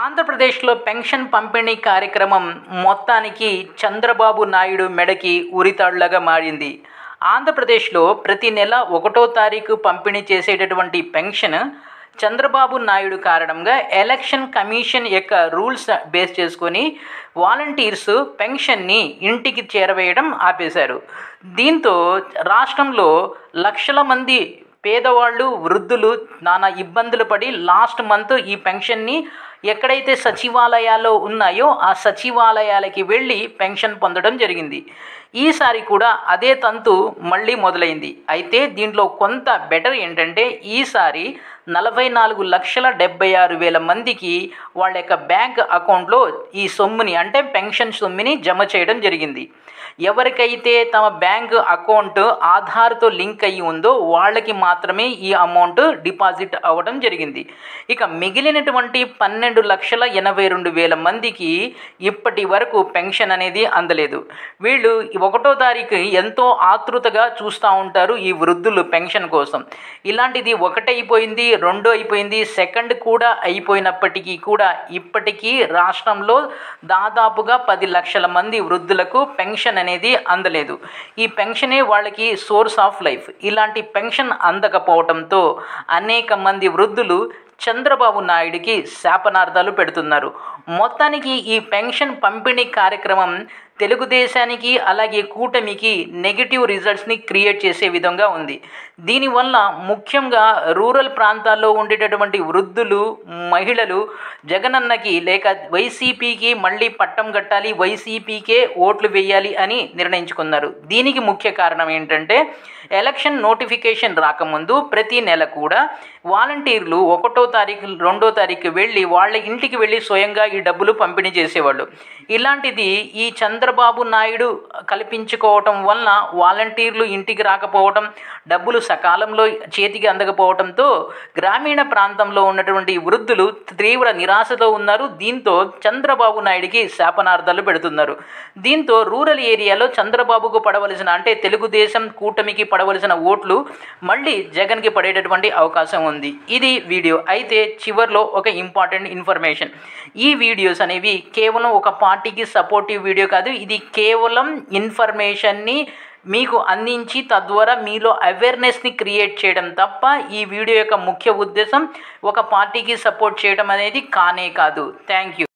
ఆంధ్రప్రదేశ్లో పెన్షన్ పంపిణీ కార్యక్రమం మొత్తానికి చంద్రబాబు నాయుడు మెడకి ఉరితాళ్లగా మారింది. ఆంధ్రప్రదేశ్లో ప్రతి నెల 1వ తారీఖు పంపిణీ చేసేటటువంటి పెన్షన్ చంద్రబాబు నాయుడు కారణంగా ఎలక్షన్ కమిషన్ యొక్క రూల్స్ బేస్ చేసుకొని వాలంటీర్స్ పెన్షన్ని ఇంటికి చేరవేయడం ఆపేశారు. దీంతో రాష్ట్రంలో లక్షల మంది పేదవాళ్ళు, వృద్ధులు నానా ఇబ్బందులు పడి లాస్ట్ మంత్ ఈ పెన్షన్ని ఎక్కడైతే సచివాలయాల్లో ఉన్నాయో ఆ సచివాలయాలకి వెళ్ళి పెన్షన్ పొందడం జరిగింది. ఈసారి కూడా అదే తంతు మళ్ళీ మొదలైంది. అయితే దీంట్లో కొంత బెటర్ ఏంటంటే ఈసారి 44,76,000 మందికి వాళ్ళ యొక్క బ్యాంక్ అకౌంట్లో ఈ సొమ్ముని అంటే పెన్షన్ సొమ్ముని జమ చేయడం జరిగింది. ఎవరికైతే తమ బ్యాంక్ అకౌంట్ ఆధార్తో లింక్ అయ్యి ఉందో వాళ్ళకి మాత్రమే ఈ అమౌంట్ డిపాజిట్ అవ్వడం జరిగింది. ఇక మిగిలినటువంటి 12,82,000 మందికి ఇప్పటి వరకు పెన్షన్ అనేది అందలేదు. వీళ్ళు 1వ తారీఖు ఎంతో ఆతృతగా చూస్తూ ఉంటారు ఈ వృద్ధులు పెన్షన్ కోసం. ఇలాంటిది 1 అయిపోయింది, 2 అయిపోయింది, 2 కూడా అయిపోయినప్పటికీ కూడా ఇప్పటికీ రాష్ట్రంలో దాదాపుగా 10 లక్షల మంది వృద్ధులకు పెన్షన్ అనేది అందలేదు. ఈ పెన్షనే వాళ్ళకి సోర్స్ ఆఫ్ లైఫ్. ఇలాంటి పెన్షన్ అందకపోవడంతో అనేక మంది వృద్ధులు చంద్రబాబు నాయుడికి శాపనార్థాలు పెడుతున్నారు. మొత్తానికి ఈ పెన్షన్ పంపిణీ కార్యక్రమం తెలుగుదేశానికి అలాగే కూటమికి నెగిటివ్ రిజల్ట్స్ని క్రియేట్ చేసే విధంగా ఉంది. దీనివల్ల ముఖ్యంగా రూరల్ ప్రాంతాల్లో ఉండేటటువంటి వృద్ధులు, మహిళలు జగనన్నకి లేక వైసీపీకి మళ్ళీ పట్టం కట్టాలి, వైసీపీకే ఓట్లు వేయాలి అని నిర్ణయించుకున్నారు. దీనికి ముఖ్య కారణం ఏంటంటే ఎలక్షన్ నోటిఫికేషన్ రాకముందు ప్రతి నెల కూడా వాలంటీర్లు 1వ తారీఖు 2వ తారీఖు వెళ్ళి వాళ్ళ ఇంటికి వెళ్ళి స్వయంగా ఈ డబ్బులు పంపిణీ చేసేవాళ్ళు. ఇలాంటిది ఈ చంద్రబాబు నాయుడు కల్పించుకోవటం వలన వాలంటీర్లు ఇంటికి రాకపోవటం, డబ్బులు సకాలంలో చేతికి అందకపోవడంతో గ్రామీణ ప్రాంతంలో ఉన్నటువంటి వృద్ధులు తీవ్ర నిరాశతో ఉన్నారు. దీంతో చంద్రబాబు నాయుడికి శాపనార్థాలు పెడుతున్నారు. దీంతో రూరల్ ఏరియాలో చంద్రబాబుకు పడవలసిన అంటే తెలుగుదేశం కూటమికి పడవలసిన ఓట్లు మళ్ళీ జగన్కి పడేటటువంటి అవకాశం ఉంది. ఇది వీడియో. అయితే చివర్లో ఒక ఇంపార్టెంట్ ఇన్ఫర్మేషన్. ఈ వీడియోస్ అనేవి కేవలం ఒక పార్టీకి సపోర్టివ్ వీడియో కాదు. ఇది కేవలం ఇన్ఫర్మేషన్ని మీకు అందించి తద్వారా మీలో అవేర్నెస్ని క్రియేట్ చేయడం తప్ప ఈ వీడియో యొక్క ముఖ్య ఉద్దేశం ఒక పార్టీకి సపోర్ట్ చేయడం అనేది కానే కాదు. Thank you.